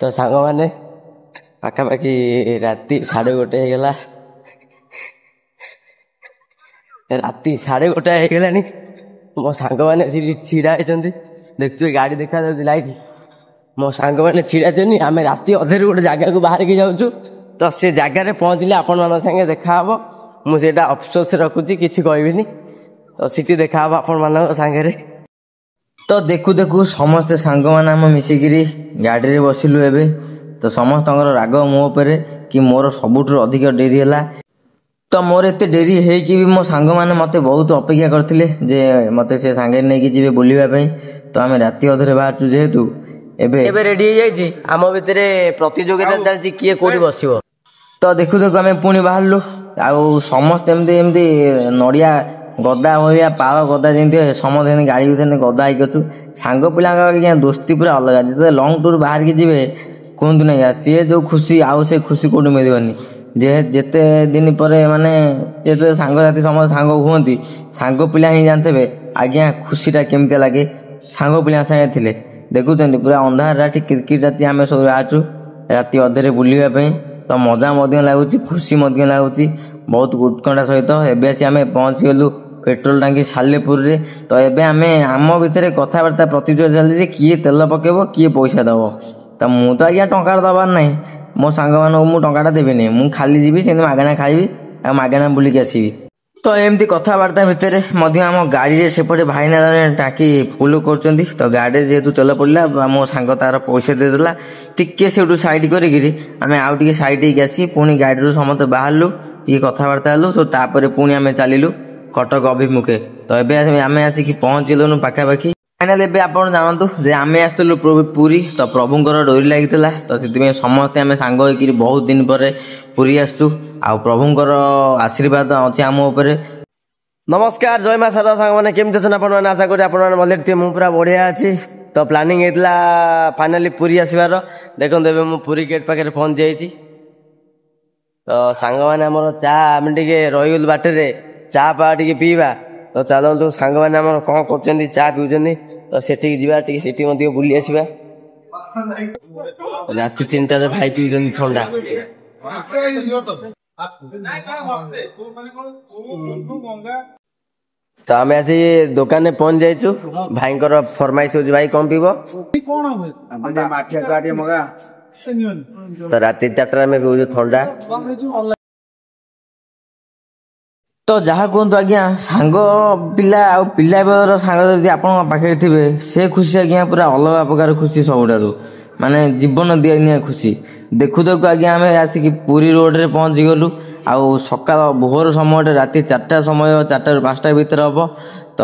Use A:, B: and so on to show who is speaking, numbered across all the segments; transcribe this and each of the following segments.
A: ତ ସାଙ୍ଗମାନେ ପାଖାପାଖି ରାତି 1:30 ହେଇଗଲା। ରାତି 1:30 ହେଇଗଲାଣି। ମୋ ସାଙ୍ଗମାନେ ସେଠି ଛିଡ଼ା ହେଇଛନ୍ତି, ଦେଖୁଥିବେ ଗାଡ଼ି ଦେଖାଯାଉଛି ଲାଇଟ୍। ମୋ ସାଙ୍ଗମାନେ ଛିଡ଼ା ହେଇଛନ୍ତି, ଆମେ ରାତି ଅଧେରୁ ଗୋଟେ ଜାଗାକୁ ବାହାରିକି ଯାଉଛୁ। ତ ସେ ଜାଗାରେ ପହଞ୍ଚିଲେ ଆପଣମାନଙ୍କ ସାଙ୍ଗେ ଦେଖାହେବ। ମୁଁ ସେଇଟା ଅଫସୋସ ରଖୁଛି, କିଛି କହିବିନି। ତ ସେଠି ଦେଖାହେବ ଆପଣମାନଙ୍କ ସାଙ୍ଗରେ।
B: ତ ଦେଖୁ ଦେଖୁ ସମସ୍ତେ ସାଙ୍ଗମାନେ ଆମେ ମିଶିକିରି ଗାଡ଼ିରେ ବସିଲୁ ଏବେ। ତ ସମସ୍ତଙ୍କର ରାଗ ମୋ ଉପରେ କି ମୋର ସବୁଠୁ ଅଧିକ ଡେରି ହେଲା। ତ ମୋର ଏତେ ଡେରି ହେଇକି ବି ମୋ ସାଙ୍ଗମାନେ ମୋତେ ବହୁତ ଅପେକ୍ଷା କରିଥିଲେ ଯେ ମୋତେ ସେ ସାଙ୍ଗରେ ନେଇକି ଯିବେ ବୁଲିବା ପାଇଁ। ତ ଆମେ ରାତି ଅଧରେ ବାହାରୁଛୁ ଯେହେତୁ ଏବେ
A: ରେଡି ହେଇଯାଇଛି। ଆମ ଭିତରେ ପ୍ରତିଯୋଗିତା ଚାଲିଛି କିଏ କୋଉଠି ବସିବ।
B: ତ ଦେଖୁ ଦେଖୁ ଆମେ ପୁଣି ବାହାରିଲୁ। ଆଉ ସମସ୍ତେ ଏମିତି ନଡ଼ିଆ ଗଦା ଭଳିଆ ପାଳ ଗଦା ଯେମିତି ସମସ୍ତେ ଏମିତି ଗାଡ଼ି ଭିତରେ ଗଦା ହେଇକି ଅଛୁ। ସାଙ୍ଗ ପିଲାଙ୍କ ଆଜ୍ଞା ଦୋସ୍ତି ପୁରା ଅଲଗା। ଯେତେବେଳେ ଲଙ୍ଗ୍ ଟୁର୍ ବାହାରିକି ଯିବେ କୁହନ୍ତୁ ନାହିଁ, ସିଏ ଯେଉଁ ଖୁସି ଆଉ ସେ ଖୁସି କେଉଁଠି ମିଳିବନି। ଯେତେ ଦିନ ପରେ ମାନେ ଯେତେ ସାଙ୍ଗସାଥି ସମସ୍ତେ ସାଙ୍ଗ ହୁଅନ୍ତି, ସାଙ୍ଗ ପିଲା ହିଁ ଜାଣିଥିବେ ଆଜ୍ଞା ଖୁସିଟା କେମିତିଆ ଲାଗେ ସାଙ୍ଗ ପିଲାଙ୍କ ସାଙ୍ଗେ ଥିଲେ। ଦେଖୁଛନ୍ତି ପୁରା ଅନ୍ଧାର ରାତି କିରକିର ରାତି ଆମେ ସବୁ ବାହାରୁଛୁ ରାତି ଅଧେରେ ବୁଲିବା ପାଇଁ। ତ ମଜା ମଧ୍ୟ ଲାଗୁଛି, ଖୁସି ମଧ୍ୟ ଲାଗୁଛି ବହୁତ ଉତ୍କଣ୍ଠା ସହିତ। ଏବେ ଆସି ଆମେ ପହଞ୍ଚିଗଲୁ ପେଟ୍ରୋଲ ଟାଙ୍କି ସାଲେପୁରରେ। ତ ଏବେ ଆମେ ଆମ ଭିତରେ କଥାବାର୍ତ୍ତା ପ୍ରତିଯୋଗିତା ଚାଲିଛି କିଏ ତେଲ ପକେଇବ କିଏ ପଇସା ଦେବ। ତ ମୁଁ ତ ଆଜ୍ଞା ଟଙ୍କାଟା ଦେବାର ନାହିଁ, ମୋ ସାଙ୍ଗମାନଙ୍କୁ ମୁଁ ଟଙ୍କାଟା ଦେବିନି। ମୁଁ ଖାଲି ଯିବି ସେମିତି ମାଗଣା ଖାଇବି ଆଉ ମାଗଣା ବୁଲିକି ଆସିବି। ତ ଏମିତି କଥାବାର୍ତ୍ତା ଭିତରେ ମଧ୍ୟ ଆମ ଗାଡ଼ିରେ ସେପଟେ ଭାଇନା ଟାଙ୍କି ଫୁଲ କରୁଛନ୍ତି। ତ ଗାଡ଼ିରେ ଯେହେତୁ ତେଲ ପଡ଼ିଲା ମୋ ସାଙ୍ଗ ତାର ପଇସା ଦେଇଦେଲା। ଟିକେ ସେଠୁ ସାଇଡ଼ କରିକିରି ଆମେ ଆଉ ଟିକେ ସାଇଡ଼ ହେଇକି ଆସି ପୁଣି ଗାଡ଼ିରୁ ସମସ୍ତେ ବାହାରିଲୁ, ଟିକେ କଥାବାର୍ତ୍ତା ହେଲୁ। ତାପରେ ପୁଣି ଆମେ ଚାଲିଲୁ କଟକ ଅଭିମୁଖେ। ତ ଏବେ ଆମେ ଆସିକି ପହଞ୍ଚିଲୁଣୁ ପାଖାପାଖି। ଫାଇନାଲ ଏବେ ଆପଣ ଜାଣନ୍ତୁ ଯେ ଆମେ ଆସିଥିଲୁ ପୁରୀ। ତ ପ୍ରଭୁଙ୍କର ଡୋରି ଲାଗିଥିଲା, ତ ସେଥିପାଇଁ ସମସ୍ତେ ଆମେ ସାଙ୍ଗ ହେଇକିରି ବହୁତ ଦିନ ପରେ ପୁରୀ ଆସିଛୁ। ଆଉ ପ୍ରଭୁଙ୍କର ଆଶୀର୍ବାଦ ଅଛି ଆମ ଉପରେ।
A: ନମସ୍କାର, ଜୟ ମା ଶାରଦା। ସାଙ୍ଗମାନେ କେମିତି ଅଛନ୍ତି ଆପଣମାନେ? ଆଶା କরি ଆପଣମାନେ ଭଲ ଥିବେ। ମୁଁ ପୁରା ବଢ଼ିଆ ଅଛି। ତ ପ୍ଲାନିଂ ହେଇଥିଲା ଫାଇନାଲି ପୁରୀ ଆସିବାର। ଦେଖନ୍ତୁ ଏବେ ମୁଁ ପୁରୀ ଗେଟ୍ ପାଖରେ ପହଞ୍ଚି ଯାଇଛି। ତ ସାଙ୍ଗମାନେ ଆମର ଆମେ ଟିକେ ରହିଗଲୁ ବାଟରେ, ଚା ଟିକେ ପିଇବା। ତ ଚାଲନ୍ତୁ ସାଙ୍ଗମାନେ ଆମର କ'ଣ କରୁଛନ୍ତି, ଚା ପିଉଛନ୍ତି। ତ ସେଠିକି ଯିବା, ଟିକେ ସେଠି ମଧ୍ୟ ବୁଲି ଆସିବା। ରାତି 3টাରେ ଭାଇ ପିଉଛନ୍ତି ଥଣ୍ଡା। ତ ଆମେ ଆସି ଦୋକାନରେ ପହଞ୍ଚି ଯାଇଛୁ। ଭାଇଙ୍କର ଫରମାଇଶ ହଉଛି ଭାଇ କ'ଣ ପିଇବ? ତ ରାତି 4টাରେ ଆମେ ପିଉଛୁ ଥଣ୍ଡା।
B: ତ ଯାହା କୁହନ୍ତୁ ଆଜ୍ଞା, ସାଙ୍ଗ ପିଲା ଆଉ ପିଲା ବେଳର ସାଙ୍ଗ ଯଦି ଆପଣଙ୍କ ପାଖରେ ଥିବେ ସେ ଖୁସି ଆଜ୍ଞା ପୁରା ଅଲଗା ପ୍ରକାର ଖୁସି, ସବୁଠାରୁ ମାନେ ଜୀବନ ଦିଆନିଆ ଖୁସି। ଦେଖୁ ଦେଖୁ ଆଜ୍ଞା ଆମେ ଆସିକି ପୁରୀ ରୋଡ଼ରେ ପହଞ୍ଚିଗଲୁ। ଆଉ ସକାଳ ଭୋର ସମୟଟା ରାତି 4ଟା ସମୟ, 4ଟାରୁ 5ଟା ଭିତରେ ହେବ। ତ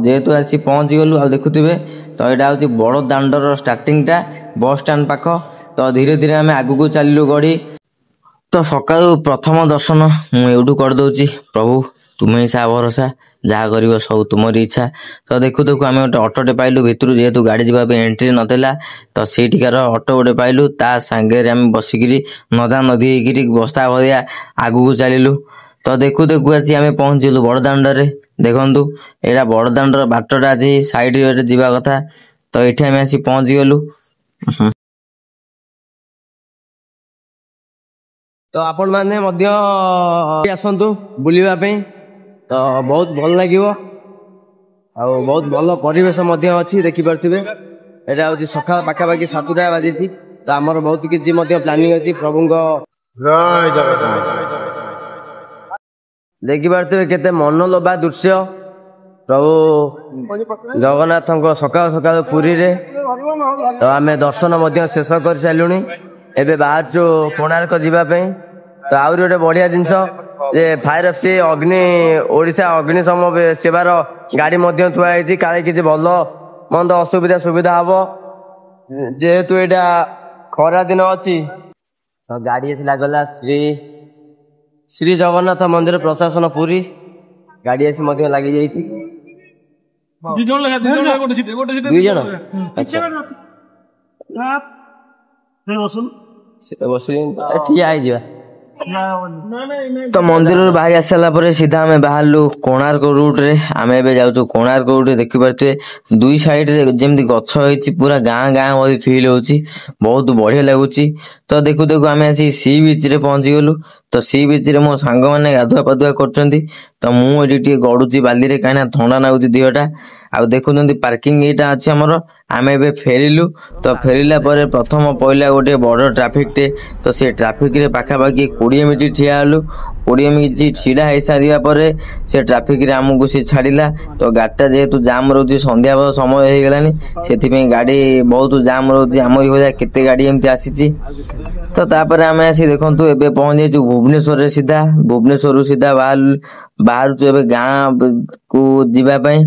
B: ଯେହେତୁ ଆସି ପହଞ୍ଚିଗଲୁ, ଆଉ ଦେଖୁଥିବେ ତ ଏଇଟା ହେଉଛି ବଡ଼ ଦାଣ୍ଡର ଷ୍ଟାର୍ଟିଂଟା, ବସ୍ ଷ୍ଟାଣ୍ଡ ପାଖ। ତ ଧୀରେ ଧୀରେ ଆମେ ଆଗକୁ ଚାଲିଲୁ ଗଡ଼ି। ତ ସକାଳୁ ପ୍ରଥମ ଦର୍ଶନ ମୁଁ ଏଇଠୁ କରିଦେଉଛି। ପ୍ରଭୁ ତୁମେ ହିଁ ସାହା ଭରସା, ଯାହା କରିବ ସବୁ ତୁମରି ଇଚ୍ଛା। ତ ଦେଖୁ ଦେଖୁ ଆମେ ଗୋଟେ ଅଟୋଟେ ପାଇଲୁ ଭିତରୁ, ଯେହେତୁ ଗାଡ଼ି ଯିବା ପାଇଁ ଏଣ୍ଟ୍ରି ନଥିଲା। ତ ସେଇଠିକାର ଅଟୋ ଗୋଟେ ପାଇଲୁ, ତା ସାଙ୍ଗରେ ଆମେ ବସିକିରି ନଦା ନଦୀ ହେଇକିରି ବସ୍ତା ଭଳିଆ ଆଗକୁ ଚାଲିଲୁ। ତ ଦେଖୁ ଦେଖୁ ଆସି ଆମେ ପହଞ୍ଚିଲୁ ବଡ଼ଦାଣ୍ଡରେ। ଦେଖନ୍ତୁ ଏଇଟା ବଡ଼ଦାଣ୍ଡର ବାଟଟା ଆଜି ସାଇଡ଼ରେ ଯିବା କଥା। ତ ଏଇଠି ଆମେ ଆସି ପହଞ୍ଚିଗଲୁ।
A: ତ ଆପଣମାନେ ମଧ୍ୟ ଆସନ୍ତୁ ବୁଲିବା ପାଇଁ। ତ ବହୁତ ଭଲ ଲାଗିବ, ଆଉ ବହୁତ ଭଲ ପରିବେଶ ମଧ୍ୟ ଅଛି, ଦେଖିପାରୁଥିବେ। ଏଇଟା ହେଉଛି ସକାଳ ପାଖାପାଖି 7ଟା ବାଜିଛି। ତ ଆମର ବହୁତ କିଛି ମଧ୍ୟ ପ୍ଲାନିଂ ଅଛି। ପ୍ରଭୁଙ୍କ ଦେଖିପାରୁଥିବେ କେତେ ମନଲୋଭା ଦୃଶ୍ୟ ପ୍ରଭୁ ଜଗନ୍ନାଥଙ୍କ ସକାଳୁ ସକାଳୁ ପୁରୀରେ। ତ ଆମେ ଦର୍ଶନ ମଧ୍ୟ ଶେଷ କରିସାରିଲୁଣି। ଏବେ ବାହାରୁଛୁ କୋଣାର୍କ ଯିବା ପାଇଁ। ତ ଆହୁରି ଗୋଟେ ବଢ଼ିଆ ଜିନିଷ ଯେ ଫାୟାର ଏଫସି ଓଡ଼ିଶା ଅଗ୍ନିଶମ ସେବାର ଗାଡ଼ି ମଧ୍ୟ ଥୁଆ ହେଇଛି, କାଳେ କିଛି ଭଲ ମନ୍ଦ ସୁବିଧା ହବ। ଯେହେତୁ ଏଇଟା ଖରା ଦିନ ଅଛି, ତ ଗାଡ଼ି ଆସି ଲାଗିଲା ଶ୍ରୀ ଜଗନ୍ନାଥ ମନ୍ଦିର ପ୍ରଶାସନ ପୁରୀ। ଗାଡ଼ି ଆସି ମଧ୍ୟ ଲାଗିଯାଇଛି।
C: 2 ଜଣ
A: ଦୁଇ ଜଣ ଆଚ୍ଛା ବସିଲି ଠିଆ ହେଇଯିବା।
B: ତ ମନ୍ଦିରରୁ ବାହାରି ଆସିସାରିଲା ପରେ ସିଧା ଆମେ ବାହାରିଲୁ କୋଣାର୍କ ରୁଟରେ। ଆମେ ଏବେ ଯାଉଛୁ କୋଣାର୍କ ରୁଟରେ। ଦେଖିପାରୁଥିବେ ଦୁଇ ସାଇଡରେ ଯେମିତି ଗଛ ହେଇଛି, ପୁରା ଗାଁ ଗାଁ ଭଳି ଫିଲ୍ ହଉଛି, ବହୁତ ବଢିଆ ଲାଗୁଛି। ତ ଦେଖୁ ଦେଖୁ ଆମେ ଆସି ସି ବିଚରେ ପହଞ୍ଚିଗଲୁ। ତ ସି ବିଚରେ ମୋ ସାଙ୍ଗମାନେ ଗାଧୁଆ ପାଧୁଆ କରୁଛନ୍ତି, ତ ମୁଁ ଏଠି ଟିକେ ଗଡୁଛି ବାଲିରେ, କାହିଁକିନା ଥଣ୍ଡା ଲାଗୁଛି ଦେହଟା। ଆଉ ଦେଖୁଛନ୍ତି ପାର୍କିଂ ଏଇଟା ଅଛି ଆମର। ଆମେ ଏବେ ଫେରିଲୁ। ତ ଫେରିଲା ପରେ ପ୍ରଥମ ପଇଲା ଗୋଟେ ବଡ ଟ୍ରାଫିକଟେ। ତ ସେ ଟ୍ରାଫିକରେ ପାଖାପାଖି 20 ମିନିଟ୍ ଠିଆ ହେଲୁ। 20 ମିନିଟ୍ ଛିଡା ହେଇସାରିବା ପରେ ସେ ଟ୍ରାଫିକରେ ଆମକୁ ସେ ଛାଡିଲା। ତ ଗାଡିଟା ଯେହେତୁ ଜାମ୍ ରହୁଛି, ସନ୍ଧ୍ୟା ସମୟ ହେଇଗଲାଣି, ସେଥିପାଇଁ ଗାଡି ବହୁତ ଜାମ୍ ରହୁଛି। ଆମରି ଭଳିଆ କେତେ ଗାଡି ଏମିତି ଆସିଛି। ତ ତାପରେ ଆମେ ଆସି ଦେଖନ୍ତୁ ଏବେ ପହଞ୍ଚି ଯାଇଛୁ ଭୁବନେଶ୍ୱରରେ। ସିଧା ଭୁବନେଶ୍ୱରରୁ ସିଧା ବାହାରୁଛୁ ଏବେ ଗାଁ କୁ ଯିବା ପାଇଁ।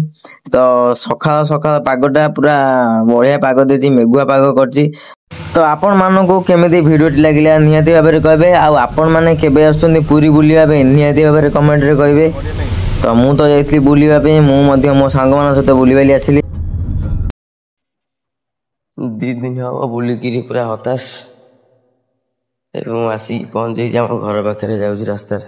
B: ତ ସକାଳ ସକାଳ ପାଗଟା ପୁରା ବଢିଆ ପାଗ ଦେଇଛି, ମେଘୁଆ ପାଗ କରିଛି। ତ ଆପଣ ମାନଙ୍କୁ କେମିତି ଭିଡିଓଟି ଲାଗିଲା ନିହାତି ଭାବରେ କହିବେ। ଆଉ ଆପଣ ମାନେ କେବେ ଆସୁଛନ୍ତି ପୁରୀ ବୁଲିବା ପାଇଁ ନିହାତି ଭାବରେ କମେଣ୍ଟରେ କହିବେ। ତ ମୁଁ ତ ଯାଇଥିଲି ବୁଲିବା ପାଇଁ, ମୁଁ ମଧ୍ୟ ମୋ ସାଙ୍ଗମାନଙ୍କ ସହିତ ବୁଲିବାଲି ଆସିଲି।
A: 2 ଦିନ ହବ ବୁଲିକିରି ପୁରା ହତାଶ। ଏବଂ ଆସିକି ପହଞ୍ଚିଯାଇଛି ଆମ ଘର ପାଖରେ, ଯାଉଛି ରାସ୍ତାରେ।